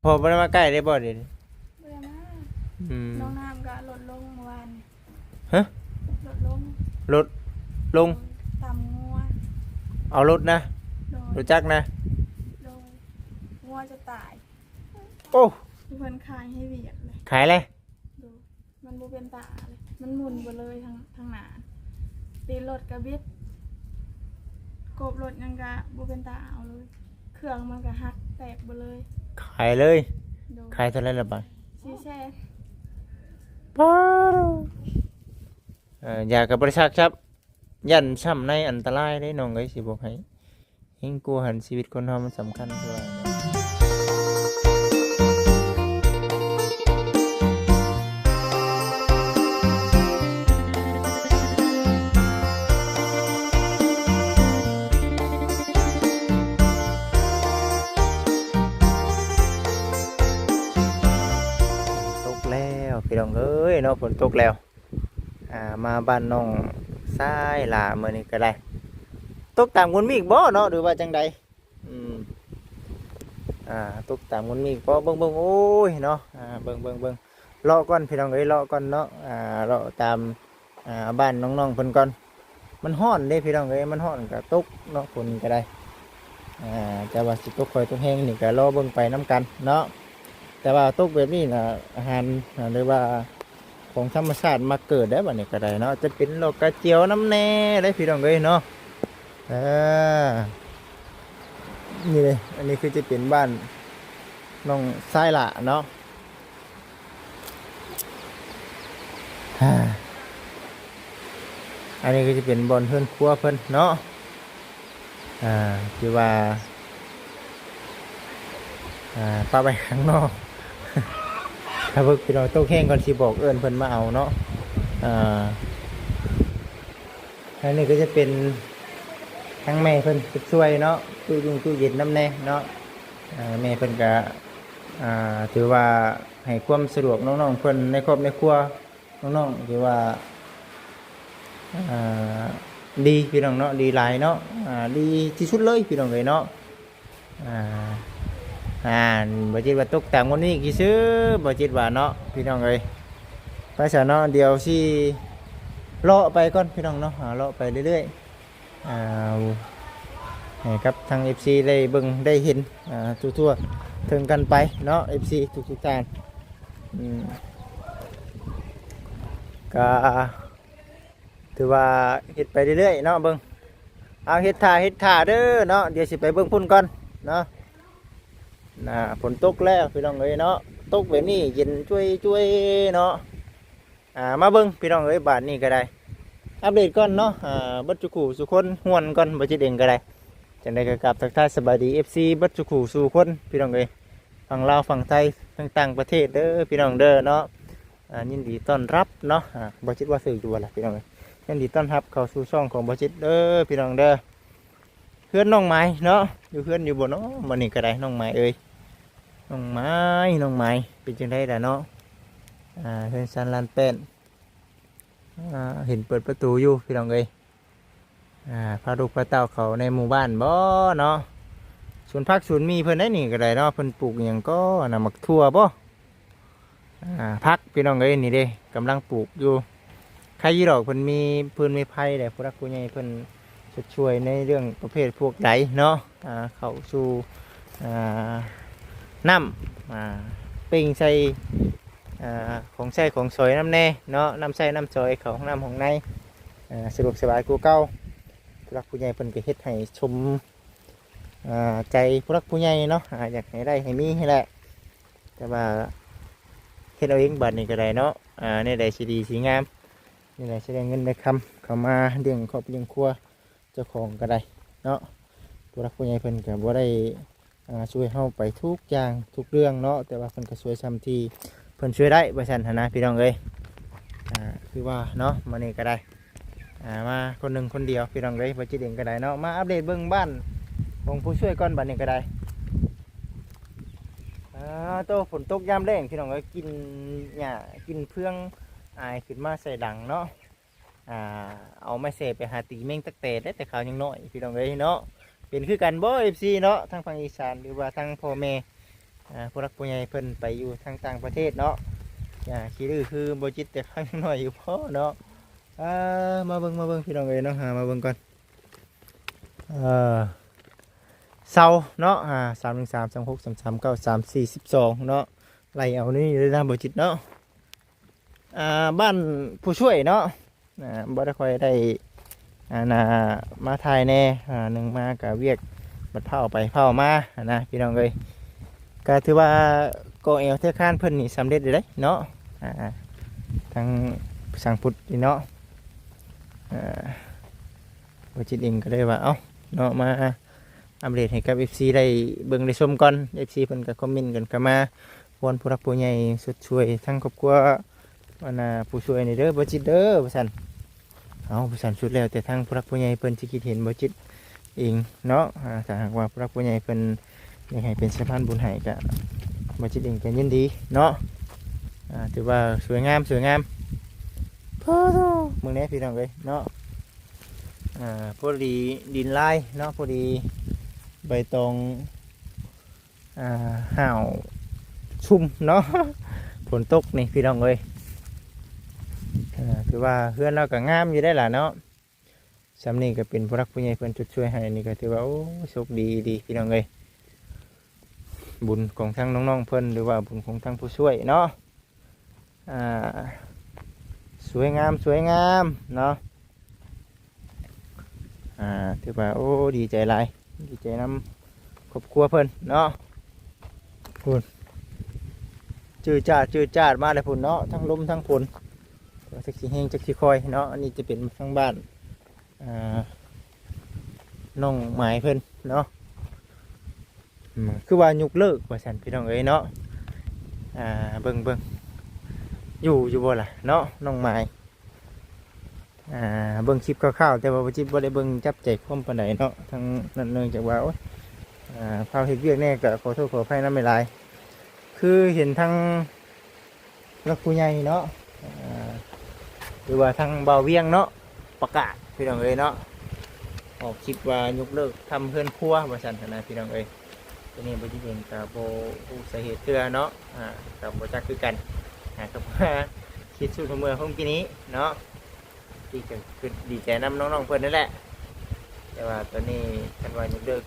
พอบ่ได้มาใกล้ได้บ่เดี๋ยวนี้เบื่อมากอืมน้องน้ำก็ลดลงเมื่อวานนี่ฮะลดลงรถลงต่ำงัวเอารถนะโดยรู้จักนะโดยงัวจะตาย โอ้มีคนขายให้เวียดเลย ขายเลย ดูมันบูเป็นตาเลยมันหมุนไปเลยทางหนาตีรถกระบิดกบรถยังกะบูเป็นตาเอาเลยเครื่องมันก็หักแตกไปเลยขายเลยดู ขายเท่าไหร่ละบาทชี้แช่ ป้าอยากกับบริษัทครับยันช้ำในอันตรายได้น้องเอ้ยสิบอกให้เฮงกลัวหันชีวิตคนเรามันสำคัญด้วยตกแล้วพี่น้องเอ้ยเนาะฝนตกแล้วมาบ้านน้องซ้ายหล่ามื้อนี้ก็ได้ตกตามคนมีอีกบ่เนาะหรือว่าจังใดอืมตกตามคนมีอีกบ่เบิ่งโอ้ยเนาะเบิ่งเลาะก่อนพี่น้องเอ้ยเลาะก่อนเนาะเลาะตามบ้านน้องๆเพิ่นก่อนมันร้อนเด้พี่น้องเอ้ยมันร้อนก็ตกเนาะฝนก็ได้แต่ว่าสิตกค่อยตกแห้งนี่ก็รอเบิ่งไปนํกันเนาะแต่ว่าตกแบบนี้น่ะอาหารหรือว่าของธรรมชาติมาเกิดได้บัดนี้ก็ได้เนาะจะเป็นโรคกระเจียวน้ำแน่ได้พี่น้องเอ้ยเนาะนี่เลยอันนี้คือจะเป็นบ้านน้องทรายละเนาะอันนี้ก็จะเป็นบอนเพื่อนครัวเพื่อนเนาะคือว่าป้าไปข้างนอกถ้าเพิ่งพี่น้องโต๊ะแห้งก่อนสิบอกเอิญเพิ่นมาเอาเนาะอันนี้ก็จะเป็นทั้งแม่เพิ่นช่วยเนาะตู้เย็นน้ำแน่เนาะแม่เพิ่นก็ถือว่าให้ความสะดวกน้องๆเพิ่นในครอบในครัวน้องๆถือว่าดีพี่น้องเนาะดีหลายเนาะดีที่สุดเลยพี่น้องเลยเนาะบ่จิตว่าตกแต่งวันนี้กี่ซื้อบ่จิตว่าเนาะพี่น้องเลยไปซะเนาะเดี๋ยวสิเลาะไปก่อนพี่น้องเนาะเลาะไปเรื่อยๆให้กับทาง FC ได้เบิ่งได้เห็นทั่วๆถึงกันไปเนาะ FC ทุกๆท่านก็ถือว่าเฮ็ดไปเรื่อยๆเนาะเบิ่งเอาเฮ็ดท่าเด้อเนาะเดี๋ยวสิไปเบิ่งพุ่นก่อนเนาะฝนตกแล้วพี่น้องเอ้ยเนาะตกแบบนี้เย็นช่วยเนาะมาเบิ่งพี่น้องเอ้ยบาทนี้ก็ได้อัปเดตก่อนเนาะบัดจุกูสุคนหวนก่อนบ่จิตเองก็ได้จังได๋ก็กราบทักทายสบายดี FC บัดจุกูสู่คนพี่น้องเอ้ยฝั่งลาวฝั่งไทยต่างประเทศเด้อพี่น้องเด้อเนาะยินดีต้อนรับเนาะบ่จิตว่าสื่ออยู่ล่ะพี่น้องเอ้ยยินดีต้อนรับเข้าสู่ช่องของบ่จิตเด้อพี่น้องเด้อเพื่อนน้องไม้เนาะอยู่เพื่อนอยู่บ่เนาะมื้อนี้ก็ได้น้องไม้เอ้ยน้องไม้เป็นจังได๋ล่ะเนาะเฮือนซันลานเป็นเห็นเปิดประตูอยู่พี่น้องเอ้ยพาลูกพาเต้าเขาในหมู่บ้านบ่เนาะสวนผักสวนมีเพิ่นได้นี่ก็ได้เนาะเพิ่นปลูกหยังก็น่ะมักทั่วบ่ผักพี่น้องเอ้ยนี่เด้กำลังปลูกอยู่ใครยี่ดอกเพิ่นมีพื้นมีไผ่ได้ผู้รักผู้ใหญ่เพิ่นช่วยในเรื่องประเภทพวกใดเนาะเข้าสู่น้ำปิ้งใส่ของใช้ของสวยน้ำแน่เนาะน้ำใส่น้ำสวยเขาห้องน้ำของในสะดวกสบายกูเก่าผู้รักผู้ใหญ่เพิ่นก็เฮ็ดให้ชมใจผู้รักผู้ใหญ่เนาะอยากให้ได้ให้มีให้แหละแต่ว่าเฮ็ดเอาเองบัดนี้ก็ได้เนาะนี่ได้สีดีสีงามนี่ได้แสดงเงินได้คำเข้ามาเลี้ยงครอบเลี้ยงครัวเจ้าของก็ได้เนาะผู้รักผู้ใหญ่เพิ่นก็บ่ได้ช่วยเฮาไปทุกอย่างทุกเรื่องเนาะแต่ว่าเพิ่นก็ช่วยซ้ำที่เพิ่นช่วยได้บ่ซั่นหั่นนะพี่น้องเอ้ยคือว่าเนาะมื้อนี้ก็ได้มาคนหนึ่งคนเดียวพี่น้องเอ้ยบ่จิตเองก็ได้เนาะมาอัปเดตเบิ่งบ้านของผู้ช่วยก่อนบัดนี้ก็ได้โตฝนตกยามแล้งพี่น้องเอ้ยกินหญ้ากินเพื่องอายขึ้นมาใส่ดังเนาะเอาไม้เสพไปหาตีเม่งตักเตะได้แต่ขาวยังน้อยพี่น้องเอ้ยเนาะเป็นคือกันบ่ FC เนาะทางฝั่งอีสานหรือว่าทางพ่อแม่ ผู้รักผู้ใหญ่เพิ่นไปอยู่ทางต่างประเทศเนาะขี้ดื้อคือบ่จิตแต่ข้างน้อยอยู่พ่อเนาะมาเบิ่งพี่น้องเอ้ยเนาะมาเบิ่งก่อนเสาเนาะ31336339342เนาะไล่เอานี่เลยนะบ่จิตเนาะบ้านผู้ช่วยเนาะบ่ได้ค่อยได้มาถ่ายแน่หนึ่งมากับเวียกบัดเผาไปเผามานะพี่น้องเอ้ยก็ถือว่าก่อแอวเทือกข้านเพิ่นนี่สำเร็จเลยเด้เนาะทางสังพุทธนี่เนาะบ่จิตเองก็เลยว่าเอ้าเนาะมาอัปเดตให้กับ FC ได้เบิ่งได้ชมก่อน FC เพิ่นก็คอมเมนต์กันเข้ามาวอนผู้รักผู้ใหญ่สุดช่วยทั้งครอบครัวผู้ช่วยนี่เด้อบ่จิตเด้อว่าซั่นเอาผู้สันสุดแล้วแต่ทางผู้รักผู้ใหญ่เพิ่นสิคิดเห็นบ่จิตเองเนาะถ้าหากว่าผู้รักผู้ใหญ่เพิ่นอยากให้เป็นสะพานบุญให้ก็บ่จิตเองก็ยินดีเนาะถือว่าสวยงามพอโตมื้อนี้พี่น้องเอ้ยเนาะพอดีดินลายเนาะพอดีใบตองห่าวชุ่มเนาะฝนตกนี่พี่น้องเอ้ยคือว่าเพื่อนเราก็งามอยู่ได้ล่ะเนาะสำนี้ก็เป็นผู้รักผู้ใหญ่เพื่อนจุดช่วยให้นี่ก็ถือว่าโอ้โชคดีพี่น้องเอ้ยบุญของทั้งน้องๆเพื่อนหรือว่าบุญของทั้งผู้ช่วยเนาะสวยงามเนาะถือว่าโอ้ดีใจหลายดีใจน้ำครอบครัวเพื่อนเนาะพุ่นจืดจาดมาเลยพุ่นเนาะทั้งลมทั้งฝนจักสีแห้งจักสีคอยเนาะอันนี้จะเป็นทั้งบ้านน้องหมายเพิ่นเนาะคือว่ายุกเลิกว่าสันพี่น้องเอ้ยเนาะเบิ่งอยู่บ่ล่ะเนาะน้องหมายเบิ่งคลิปคร่าวๆแต่ว่าบ่จิบ่ได้เบิ่งจับใจความปานใดเนาะทั้งนั้นเนื่องจากว่าโอ๊ยพาเฮ็ดเวียกแน่ก็ขอโทษขออภัยนำหลายคือเห็นทั้งรักผู้ใหญ่เนาะหรือว่าทางเบาเวียงเนาะประกาศพี่น้องเอ้ยเนาะออกคลิปว่ายกเลิกทำเพื่อนครัวบริษัทนะพี่น้องเอ้ยตัวนี้บริษัทเองกับโบสาเหตุเตือเนาะกับโบจักคือกันกับคิดสูตรเมืองของปีนี้เนาะที่จะคือดีใจนำน้องๆเพื่อนนั่นแหละแต่ว่าตัวนี้กันว่ายกเลิก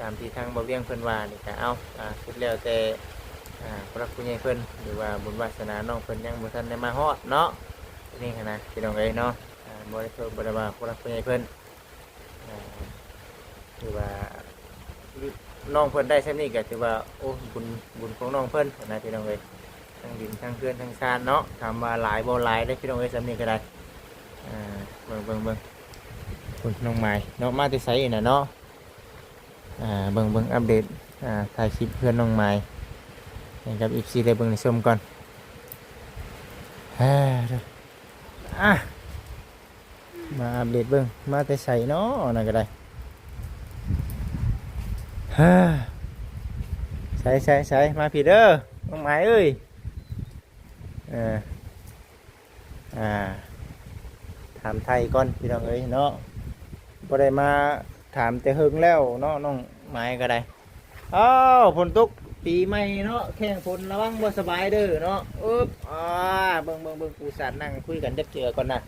ตามที่ทางเบาเวียงเพื่อนว่านี่ก็เอาสุดแล้วแต่พระคุณใหญ่เพื่อนหรือว่าบุญวาสนาน้องเพื่อนยังบุทันได้มาฮอดเนาะนี่นะพี่น้องเอ้ยเนาะบริสุทธิ์บริวารผู้รักผู้ใหญ่เพิ่นถือว่าน้องเพิ่นได้เช่นนี้ก็ถือว่าโอ้บุญของน้องเพิ่นนะพี่น้องเอ้ยทั้งดินทั้งเพื่อนทั้งชานเนาะทำมาหลายบ่หลายได้พี่น้องเอ้ยเช่นนี้ก็ได้เบิ่งคุณน้องใหม่เนาะมาที่ไสน่ะเนาะเบิ่งอัปเดตถ่ายคลิปเพื่อนน้องใหม่ให้กับ FC ได้เบิ่งในชมก่อนมาอัปเดตเบิ่งมาแต่ใส่เนาะนั่นก็ได้ใส่มาพี่เด้อน้องหมายเอ้ยถามไทยก่อนพี่น้องเอ้ยเนาะบ่ได้มาถามแต่เฮิงแล้วเนาะน้องหมายก็ได้อ้าวฝนตกปีใหม่เนาะแข่งฝนระวังบ่สบายเด้อเนาะเบิ่งปูสาดนั่งคุยกันเจอก่อนนะ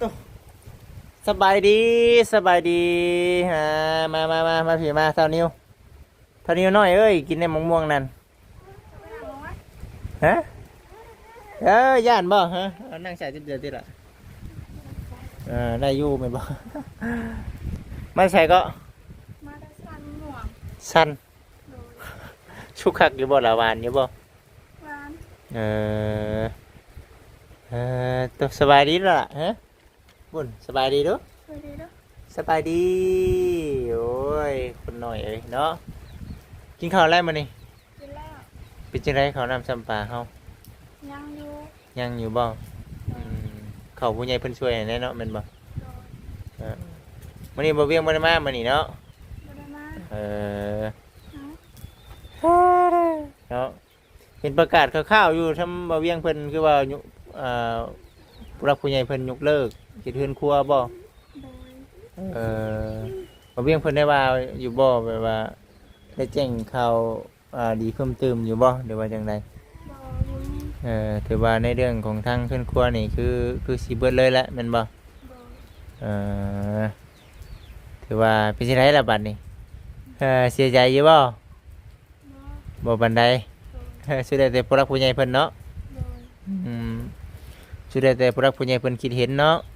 ตัวสบายดีมาพี่มาเท่านิ้วน้อยเอ้ยกินในมะม่วงนั่นฮะย่านบ่ฮะนั่งใส่เดือดละได้อยู่ไหมบ่มาใส่ก็มาได้สั้นหน่วงสั้นชุกคักอยู่บ่ละวานอยู่บ่ตัวสบายดีแล้วล่ะฮะบุญสบายดีด้วยสบายดีโอ้ยคนหน่อยเอ้ยเนาะกินข้าวอะไรมานี่กินแล้วเป็นจังไรข้าวนำซ้ำปลาเฮายังอยู่บ่เขาผู้ใหญ่เพิ่นช่วยแน่เนาะแม่นบ่มื้อนี้บ่เวียงบ่ได้มามื้อนี้เนาะเนาะเห็นประกาศข่าวๆอยู่ทำบ่เวียงเพิ่นคือว่าผู้รักผู้ใหญ่เพิ่นยกเลิกเฮ็ดเฮือนครัวบ่ บ่เวียงเพิ่นได้ว่าอยู่บ่แบบว่าได้แจ้งข่าวดีเพิ่มเติมอยู่บ่หรือว่าจังได บ่อยู่นี่ ถือว่าในเรื่องของทางขึ้นครัวนี่คือสิเบิดเลยแหละแม่นบ่ โดย เอ่อถือว่าเป็นจังไดล่ะบัดนี้เสียใจอยู่บ่ บ่ บ่ปานใด โดย สุดได้แต่ผู้รักผู้ใหญ่เพิ่นเนาะ โดย สุดได้แต่ผู้รักผู้ใหญ่เพิ่นคิดเห็นเนาะ โ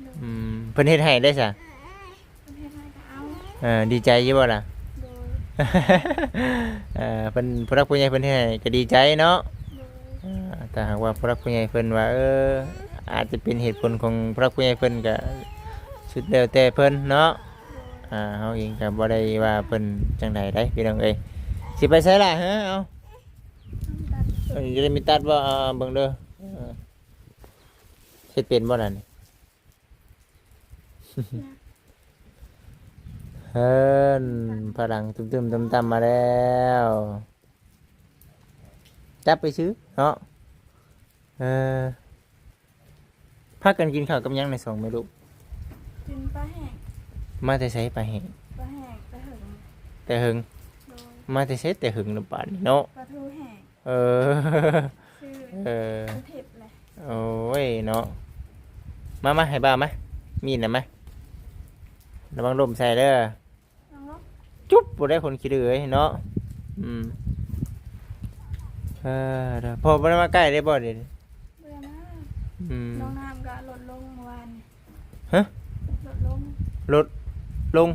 ดย เพิ่นเฮ็ดให้ได้ซะ ประเทศไทยก็เอา ดีใจอยู่บ่ล่ะ โดย เพิ่นผู้รักผู้ใหญ่เพิ่นเฮ็ดให้ก็ดีใจเนาะ โดย แต่หากว่าผู้รักผู้ใหญ่เพิ่นว่าอาจจะเป็นเหตุผลของผู้รักผู้ใหญ่เพิ่นก็สุดแล้วแต่เพิ่นเนาะเฮาเองก็บ่ได้ว่าเพิ่นจังไดได้พี่น้องเอ้ยสิไปไสล่ะฮะเอา ตัด จะได้มีตัดบ่เบิ่งเด้อเฮ็ดเป็นบ่ล่ะนี่ เนี่ย เฮิ่นพลังตึมๆตำๆมาแล้วจับไปซื้อเนาะพากันกินข้าวกับหยังในสองไม่รู้ กินปลาแห้ง มาแต่ใช้ไปแห้ง ปลาแห้งปลาหึง แต่หึง โดย มาแต่ใช้แต่หึงน้ำปานนี่เนาะ ปลาทูแห้ง เออ ชื่อ เออ มันเผ็ดเลย โอ้ยเนาะมาให้บ้ามามีดน่ะมาระวังลมใส่เด้อ น้องลบ จุ๊บบ่ได้คนขี้ดื้อเอ้ยเนาะเด้อพอบ่ได้มาใกล้ได้บ่เด้ เบื่อมาก น้องน้ำก็ลดลงเมื่อวานนี่ ฮะ ลดลง รถลง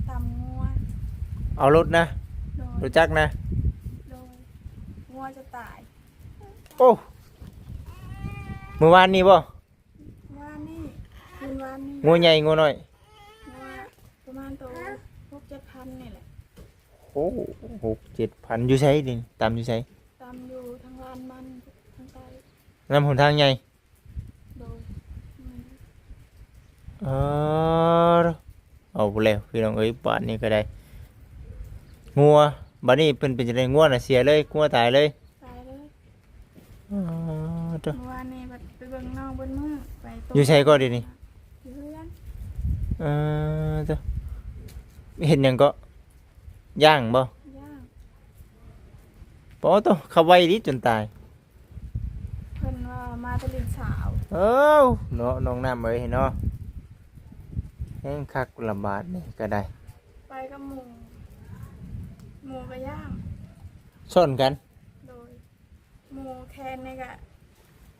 ตำงัว เอารถนะ โดย รู้จักนะ โดยงัวจะตาย โอ้เมื่อวานนี้บ่ วานนี่คืนวานนี่ งูใหญ่งูน้อย งัวประมาณตัว6-7 พันนี่แหละ โอ้6-7 พันอยู่ไสดิตามอยู่ไส ตำอยู่ทางลานมันทางใต้ นำหนทางใหญ่ โดยมัน เออเอาแล้วพี่น้องเอ้ยบ้านนี้ก็ได้งัวบ้านนี้เพิ่นเป็นจังได๋งัวน่ะเสียเลยงัวตายเลย ตายเลย เด้อ เมื่อวานนี่บัดไปเบิ่งน้องบนมือไปตก อยู่ไสก็เดี๋ยวนี้ อยู่เพื่อน เด้อเห็นหยังก็ย่างบ่ ย่าง ปอตเขาไว้ดิจนตาย เพิ่นว่ามาแตะลินสาว เอ้าเนาะน้องน้ำเอ้ยเนาะแห้งคักลำบากนี่ก็ได้ ไปกับหมูก็ย่าง ซ่อนกัน โดยหมูแคนนี่ก็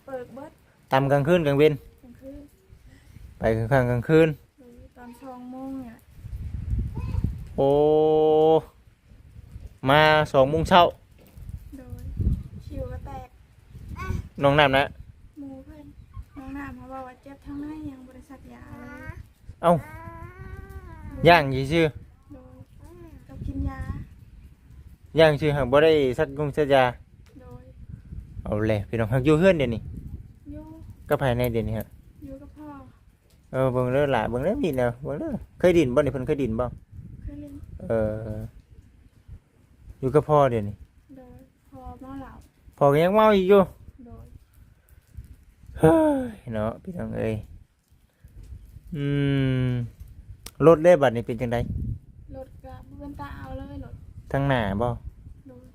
เปิดเบิด ตำกลางคืนกลางเวน กลางคืน ไปกลางค่ำกลางคืน หรือตอน2 โมงเนี่ย โอ้มา2 โมงเช้า โดยคิวก็แตก น้องน้ำนะ หมูเพิ่นน้องน้ำเขาบอกว่าเจ็บทั้งในยังบริษัทยาเลย เอ้าย่างยี่ชื่อ โดยกับกินยา ย่างชื่อหักบ่ได้สักกงสักยา โดย เอาเลยพี่น้องหักอยู่เฮือนเดี๋ยวนี้ อยู่ ก็ภายในเดี๋ยวนี้ฮะ อยู่กับพ่อ เบิ่งเด้อหล่ะเบิ่งเด้อมีแนวเบิ่งเด้อเคยดินบ่นี่เพิ่นเคยดินบ่ เคยเล่น อยู่กับพ่อเดี๋ยวนี้ โดยพอเมาเหล้า พ่อก็ยังเมาอีกอยู่ โดย เฮ้ยเนาะพี่น้องเอ้ยรถได้บัดนี้เป็นจังได รถกับเพื่อนตาเอาเลยรถ ทางหน้าบ่ โดย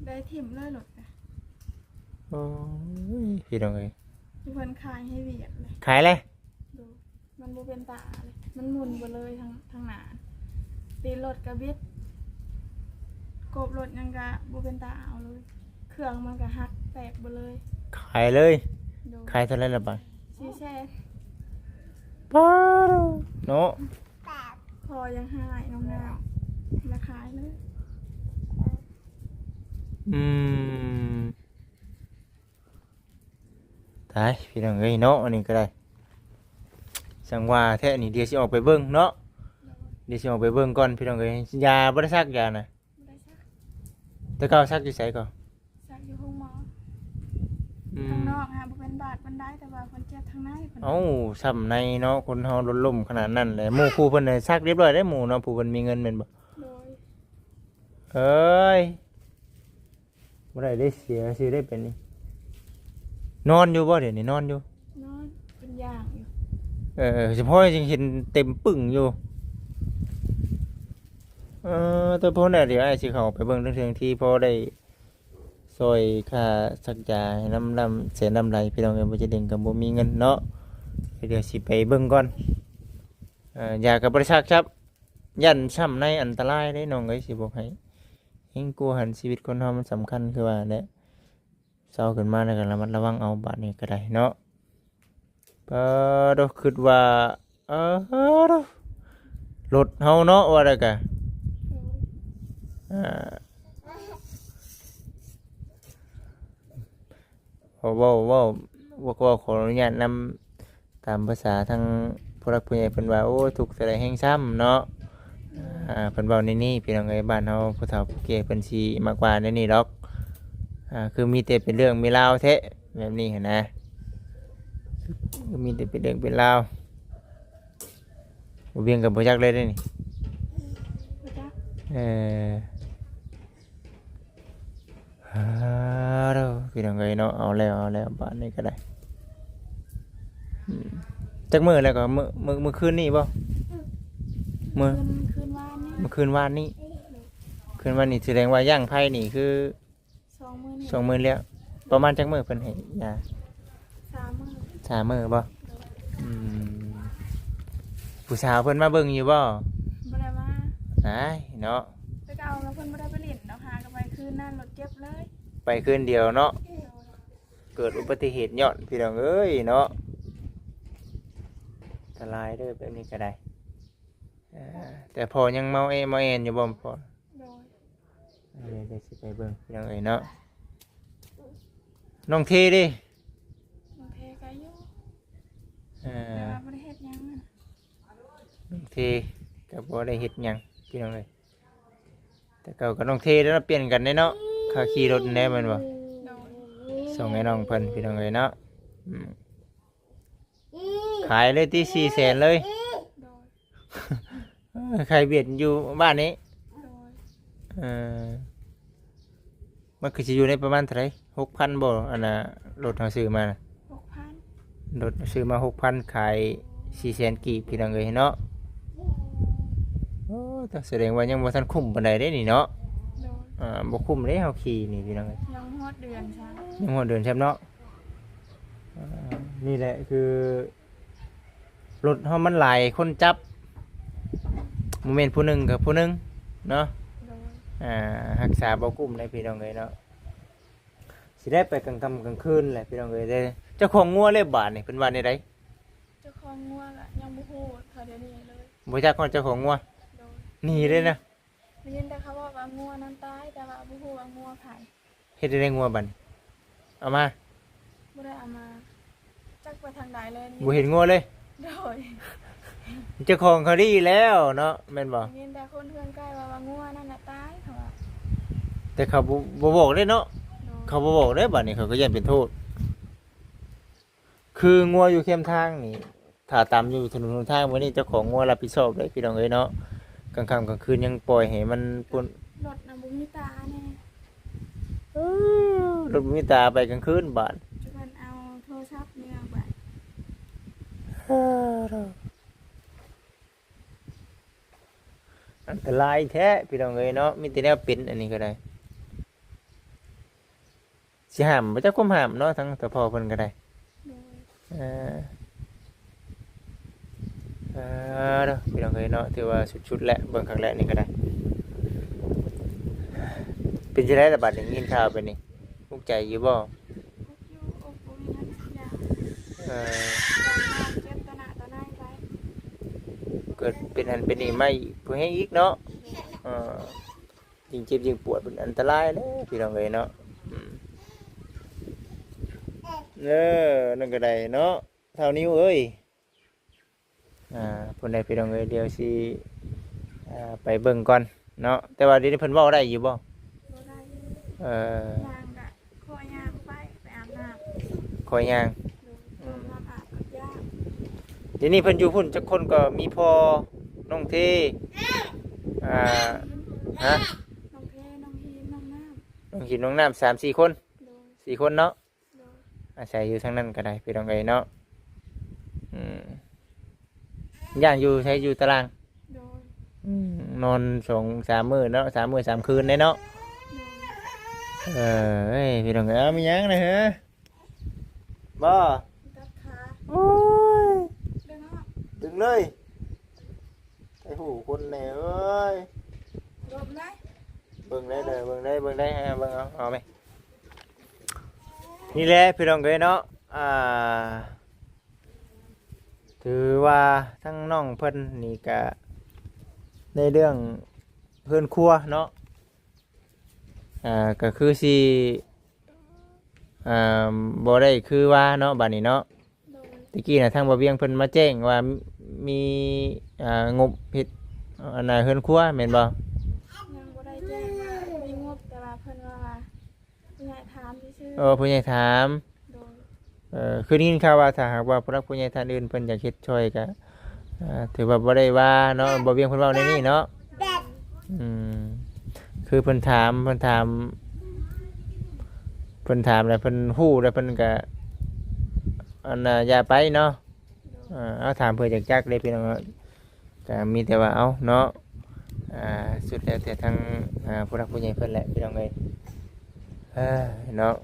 ได้ถิ่มเลยรถกะ โอ้ยพี่น้องเอ้ย ที่เพื่อนขายให้เวียดเลย ขายเลย โดยมันบูเป็นตาเลยมันหมุนไปเลยทางหนาตีรถกระบิดกบรถยังกะบูเป็นตาเอาเลย เครื่องมันกะหักแตกไปเลย ขายเลย โดย ขายเท่าไหร่ละบาท ชีแช่ ป้าดเนาะ พอยังหายน้ำหนาวมาขายเลย ตายพี่น้องเอ้ยเนาะอันนี้ก็ได้สังว่าแท้นี่เดี๋ยวสิออกไปเบิ่งเนาะเดี๋ยวสิออกไปเบิ่งก่อนพี่น้องเอ้ยยาบ่ได้ซักยานะ ไม่ได้ซัก แต่เก่าซักอยู่ไสก่อน ซักอยู่ห้องหมอ อื ข้าง ม นอกฮะบ่เป็นบาดมันได้แต่ว่าคนเจ็บทางในเพิ่น เอ้าซ้ำในเนาะคนเฮาลดล่มขนาดนั้นแหละหมู่ครูเพิ่นน่ะซักเรียบร้อยได้หมู่เนาะผู้เพิ่นมีเงินแม่นบ่ โดย เอ้ยบ่ได้ได้เสียสิได้เป็นนี่นอนอยู่บ่เดี๋ยวนี้นอนอยู่ นอนเป็นอย่างอยู่ เฉพาะจริงเห็นเต็มปึ่งอยู่ ตัวพวกน่ะเดี๋ยวไอ้สิเขาไปเบิ่งเรื่องที่พอได้ซอยค่าสักยาให้น้ำเสียน้ำไหลพี่น้องเอ้ยบ่จะเด้งกับบ่มีเงินเนาะเดี๋ยวสิไปเบิ่งก่อนยากับบริษัทครับยันช้ำในอันตรายได้น้องเอ้ยสิบอกให้เฮงกลัวหันชีวิตคนเฮามันสำคัญคือว่าเนี่ยเศร้าขึ้นมาแล้วก็ระมัดระวังเอาบาดนี้ก็ได้เนาะดอกคิดว่าดอกรถเฮาเนาะว่าได้กะว่าขออนุญาตนำตามภาษาทางผู้รักผู้ใหญ่เพิ่นว่าโอ้ทุกข์แสดงแห่งซ้ำเนาะเพิ่นเว้าในนี้พี่น้องเอ้ยบ้านเฮาผู้เฒ่าผู้แก่เพิ่นสิมากกว่าในนี้ดอกคือมีแต่เป็นเรื่องมีราวแท้แบบนี้หันนะคือมีแต่เป็นเรื่องเป็นราวบ่เวียงกับบ่จักเลยเด้นี่เราพี่น้องเอ้ยเนาะเอาแล้วบ้านนี้ก็ได้จักมื้อแล้วก็มื้อคืนนี้บ่มื้อคืนวานนี่ เมื่อคืนวานนี้แสดงว่าย่างไผ่นี่คือ20,000แล้วประมาณจักมื้อเพิ่นให้ยา3 มื้อบ่ผู้สาวเพิ่นมาเบิ่งอยู่บ่บ่ได้มาเนาะไปเอาแล้วเพิ่นบ่ได้ไปเล่นเนาะหากันไปคืนนั้นรถเจ็บเลยไปคืนเดียวเนาะเกิดอุบัติเหตุย้อนพี่น้องเอ้ยเนาะอันตรายเด้อแบบนี้ก็ได้แต่พอยังเมาแอนอยู่บ่พอเดี๋ยวสิไปเบิ่งพี่น้องเอ้ยเนาะน้องเทดิน้องเทก็อยู่แต่ว่าบ่ได้เฮ็ดหยังน้องเทก็บ่ได้เฮ็ดหยังพี่น้องเอ้ยแต่เก่ากับน้องเทแล้วเปลี่ยนกันได้เนาะค่าขี่รถแน่แม่นบ่ส่งให้น้องเพิ่นพี่น้องเอ้ยเนาะขายเลยที่400,000เลยใครเบียดอยู่บ้านนี้มันคือจะอยู่ในประมาณเท่าไหร่6,000บ่อันน่ะรถเฮาซื้อมาน่ะ 6,000 รถซื้อมา 6,000 ขาย400,000กีบพี่น้องเอ้ยเนาะโอ้แต่แสดงว่ายังบ่ทันคุ้มปานใดเด้นี่เนาะบ่คุ้มเด้เฮาขี่นี่พี่น้องเอ้ยยังฮอดเดือนใช่ยังฮอดเดือนใช่เนาะนี่แหละคือรถเฮามันหลายคนจับโมเมนต์ผู้หนึ่งกับผู้หนึ่งเนาะรักษาบ่กุ้มได้พี่น้องเลยเนาะสิได้ไปกลางค่ำกลางคืนแหละพี่น้องเลยได้เจ้าของงัวเลยบาทนี่เป็นวันในใดเจ้าของงัวก็ยังบ่ฮู้เท่าเดี๋ยวนี้เลยบ่จักคนเจ้าของงัวหนีเลยนะได้ยินแต่เขาบอกว่างัวนั้นตายแต่ว่าบ่ฮู้ว่างัวไผเฮ็ดได้งัวบัดเอามาบ่ได้เอามาจักไปทางใดเลยบ่เห็นงัวเลยโดยเจ้าของเขาดีแล้วเนาะแม่นบ่ยินแต่คนเพื่อนใกล้ว่างัวนั่นน่ะตายเขาว่าแต่เขาบ่บอกเลยเนาะเขาบ่บอกได้บัดนี้เขาก็ยันเป็นโทษคืองัวอยู่เข้มทางนี่ถ้าตามอยู่ถนนหนทางวันนี้เจ้าของงัวรับผิดชอบเลยพี่น้องเอ้ยเนาะกลางค่ำกลางคืนยังปล่อยให้มันปุ่นรถน่ะบ่มีตาแน่รถบ่มีตาไปกลางคืนบาดจุบันเอาโทรศัพท์เนี่ยไปอันตรายแท้พี่น้องเอ้ยเนาะมีแต่แนวเป็นอันนี้ก็ได้สิห้ามบ่จักความห้ามเนาะทั้งแต่พ่อเพิ่นก็ได้เด้อพี่น้องเอ้ยเนาะถือว่าสุดๆแล้วเบิ่งครั้งแรกนี่ก็ได้เป็นจังได๋ล่ะบัดนี้ยินข่าวไปนี่ภูมิใจอยู่บ่เกิดเป็นอันเป็นนี่ไม่ผู้ให้อีกเนาะยิ่งเจ็บยิ่งปวดเป็นอันตรายเลยพี่น้องเอ้ยเนาะนั่นก็ได้เนาะเท่านิ้วเอ้ยเพิ่นได้พี่น้องเอ้ยเดี๋ยวสิไปเบิ่งก่อนเนาะแต่ว่าเดี๋ยวนี้เพิ่นเว้าได้อยู่บ่ย่างกะคอย่างไปอาบน้ำคอยย่างเดี๋ยวนี้เพิ่นอยู่พุ่นจักคนก็มีพ่อน้องเทน้องเทน้องหินน้องน้ำน้องหินน้องน้ำ3-4 คน4 คนเนาะอาศัยอยู่ทั้งนั้นก็ได้พี่น้องเอ้ยเนาะย่างอยู่ใช้อยู่ตาราง นอน2-3 มื้อเนาะ3 มื้อ 3 คืนได้เนาะเอ้ยพี่น้องเอ้ยมีหยังนะฮะบ่ ตัดขา โอ้ย เด้อเนาะ ดึงเลยไอ้หูคนแน่เอ้ย รบได้ เบิ่งได้เลยเบิ่งได้เบิ่งได้ฮะเบิ่งเอาไหมนี่แหละพี่น้องเอ้ยเนาะถือว่าทั้งน้องเพิ่นนี่ก็ในเรื่องเพื่อนครัวเนาะก็คือสิบ่ได้คือว่าเนาะบัดนี้เนาะ โดย ตะกี้น่ะทางบ่เวียงเพิ่นมาแจ้งว่ามีงบเฮ็ดอันน่ะเฮือนครัวแม่นบ่ ยังบ่ได้แจ้งว่ามีงบแต่ว่าเพิ่นว่าผู้ใหญ่ถามซื่อ ผู้ใหญ่ถาม ๆโดย คือได้ยินข่าวว่าถ้าหากว่าผู้รักผู้ใหญ่ท่านอื่นเพิ่นอยากเฮ็ดช่วยก็ถือว่าบ่ได้ว่าเนาะบ่เวียงเพิ่นเว้าในนี้เนาะอืมคือเพิ่นถามแล้วเพิ่นฮู้แล้วเพิ่นก็อันน่ะอย่าไปเนาะเอาถามเพื่อจักจักเลยพี่น้องก็มีแต่ว่าเอาเนาะสุดแล้วแต่ทางผู้รักผู้ใหญ่เพิ่นแหละพี่น้องเอ้ยเนาะ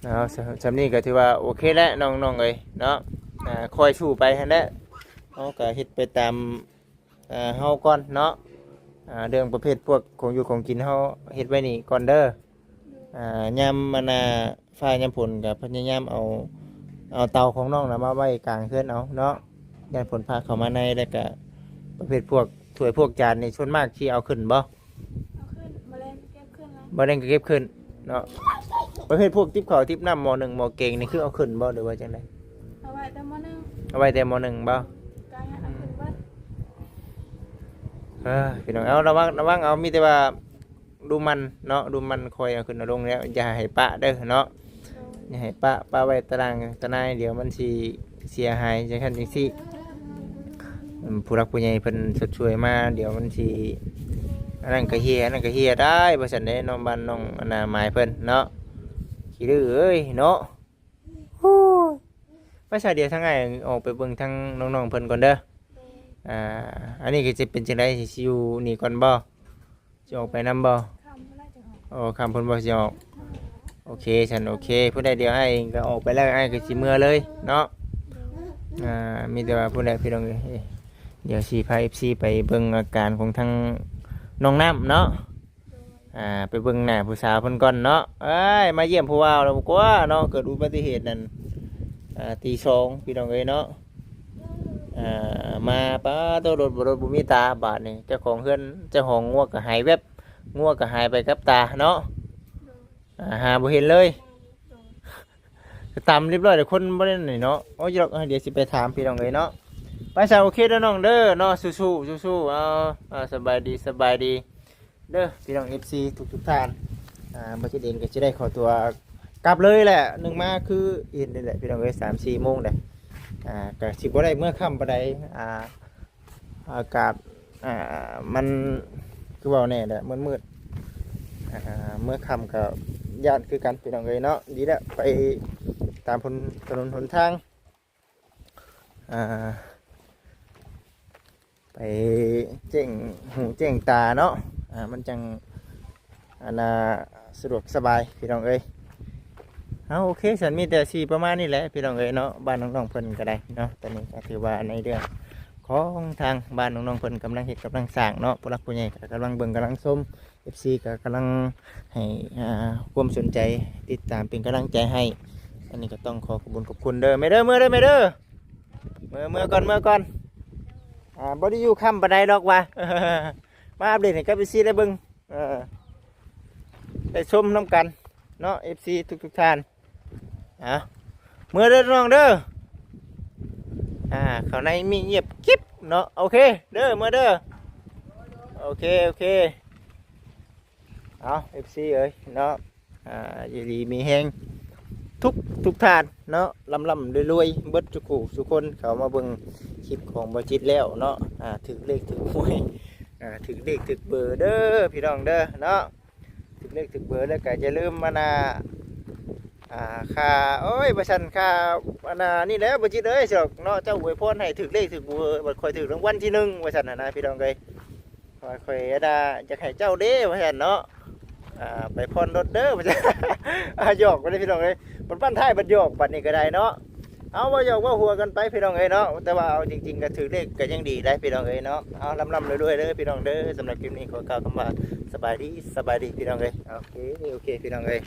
เอาสำนี้ก็ถือว่าโอเคแล้วน้องๆเอ้ยเนาะคอยสู้ไปหั่นแหละเฮาก็เฮ็ดไปตามเฮาก่อนเนาะเรื่องประเภทพวกของอยู่ของกินเฮาเฮ็ดไว้นี่ก่อนเด้อยามมันฟ้ายามฝนก็พยายามเอาเตาของน้องน่ะมาไว้กลางเฮือนเอาเนาะยามฝนพาเข้ามาในแล้วก็ประเภทพวกถ้วยพวกจานนี่ส่วนมากที่เอาขึ้นบ่ เอาขึ้นแมลงเก็บขึ้นแล้ว บ่ได้ก็เก็บขึ้นเนาะประเภทพวกติ๊บข้าวติ๊บน้ำหม้อ1หม้อเก่งนี่คือเอาขึ้นบ่หรือว่าจังได เอาไว้แต่มื้อนึง เอาไว้แต่หม้อ1บ่ กายเอาขึ้นเบิด พี่น้องเอาระวังเอามีแต่ว่าดูมันเนาะดูมันคอยเอาขึ้นเอาลงแล้วอย่าให้ปะเด้อเนาะ โดย อย่าให้ปะไว้ตารางตะนายเดี๋ยวมันสิเสียหายจังซั่นจังซี่ผู้รักผู้ใหญ่เพิ่นสดช่วยมาเดี๋ยวมันสิอันนั้นก็เฮียอันนั้นก็เฮียได้บ่ซั่นเด้น้องบ้านน้องอนาหมายเพิ่นเนาะขี้ดื้อเอ้ยเนาะโอ้ยไปซะเดี๋ยวทางไงออกไปเบิ่งทางน้องๆเพิ่นก่อนเด้อ โดย อันนี้ก็จะเป็นจังไดสิอยู่นี่ก่อนบ่สิออกไปนํบ่ คำบ่ได้จะออก คำเพิ่นบ่สิออกโอเคฉันโอเคผู้ใดเดียวให้ก็ออกไปแล้วให้ก็สิเมื่อเลยเนาะ โดย มีแต่ว่าผู้ใดพี่น้องเอ้ยเดี๋ยวสิพา FC ไปเบิ่งอาการของทางน้องน้ำเนาะ โดย ไปเบิ่งหน้าผู้สาวเพิ่นก่อนเนาะเอ้ยมาเยี่ยมผู้ว่าวแล้วกว่าเนาะเกิดอุบัติเหตุนั่นตีสองพี่น้องเอ้ยเนาะมาป้าตัวรถบ่มีตาบาดนี่เจ้าของเฮือนเจ้าของงัวก็หายแวบงัวก็หายไปกับตาเนาะ โดย หาบ่เห็นเลย โดย ตามเรียบร้อยแต่คนบ่ได้นี่เนาะโอ้ยเดี๋ยวสิไปถามพี่น้องเอ้ยเนาะไปซะโอเคเด้อน้องเด้อเนาะสู้ๆเอาสบายดีเด้อพี่น้อง FC ทุกท่านบ่สิเองก็สิได้ขอตัวกลับเลยแหละนึงมาคือเห็นนี่แหละพี่น้องเอ้ย 3-4 โมงเด้ก็สิบ่ได้เมื่อค่ำปานใดอากาศมันคือเว้าแน่แหละมืดเมื่อค่ำก็ย่านคือกันพี่น้องเอ้ยเนาะดีแล้วไปตามถนนหนทางไปแจ้งหูแจ้งตาเนาะมันจังสะดวกสบายพี่น้องเอ้ยโอเคฉันมีแต่สีประมาณนี้แหละพี่น้องเอ้ยเนาะบ้านน้องๆเพิ่นก็ได้เนาะตอนนี้ก็ถือว่าในเรื่องของทางบ้านน้องๆเพิ่นกำลังเฮ็ดกำลังสร้างเนาะผู้หลักผู้ใหญ่ก็กำลังเบิ่งกำลังชม FC ก็กำลังให้ความสนใจติดตามเป็นกำลังใจให้อันนี้ก็ต้องขอขอบคุณเด้อไม่เด้อเมื่อก่อนบ่ได้อยู่ค่ำปานใดดอกว่า มาอัปเดตให้กับ FC ได้เบิ่งได้ชมน้ำกันเนาะ FC ทุกท่านเมื่อเด้อน้องเด้อข้างในมีเงียบกิ๊บเนาะโอเคเด้อเมื่อเด้อโอเคเอา FC เอ้ยเนาะอยู่ดีมีแฮงทุกท่านเนาะลำรวยเบิดทุกคนเขามาเบิ่งคลิปของบ่จิตแล้วเนาะถึงเลขถึงหวยถึงเลขถึงเบอร์เด้อพี่น้องเด้อเนาะถึงเลขถึงเบอร์แล้วก็อย่าลืมมาค่าโอ้ยบ่ซั่นค่านี่แหละบ่จิตเอ้ยสิดอกเนาะเจ้าอวยพรให้ถึงเลขถึงเบอร์บ่ค่อยถึงรางวัลที่1ว่าซั่นน่ะนะพี่น้องเอ้ย ว่าข่อยน่ะจะให้เจ้าเด้ว่าซั่นเนาะไปผ่อนรถเด้อว่าซั่น หยอกบ่ได้พี่น้องเอ้ยมันบ้านท้ายบัดหยอกบัดนี้ก็ได้เนาะเอาว่าหยอกว่าหัวกันไปพี่น้องเอ้ยเนาะแต่ว่าเอาจริงๆก็ถือเลขก็ยังดีได้พี่น้องเอ้ยเนาะเอาลำๆรวยๆเด้อพี่น้องเด้อสำหรับคลิปนี้ขอกล่าวคำว่าสบายดีพี่น้องเอ้ยโอเคพี่น้องเอ้ย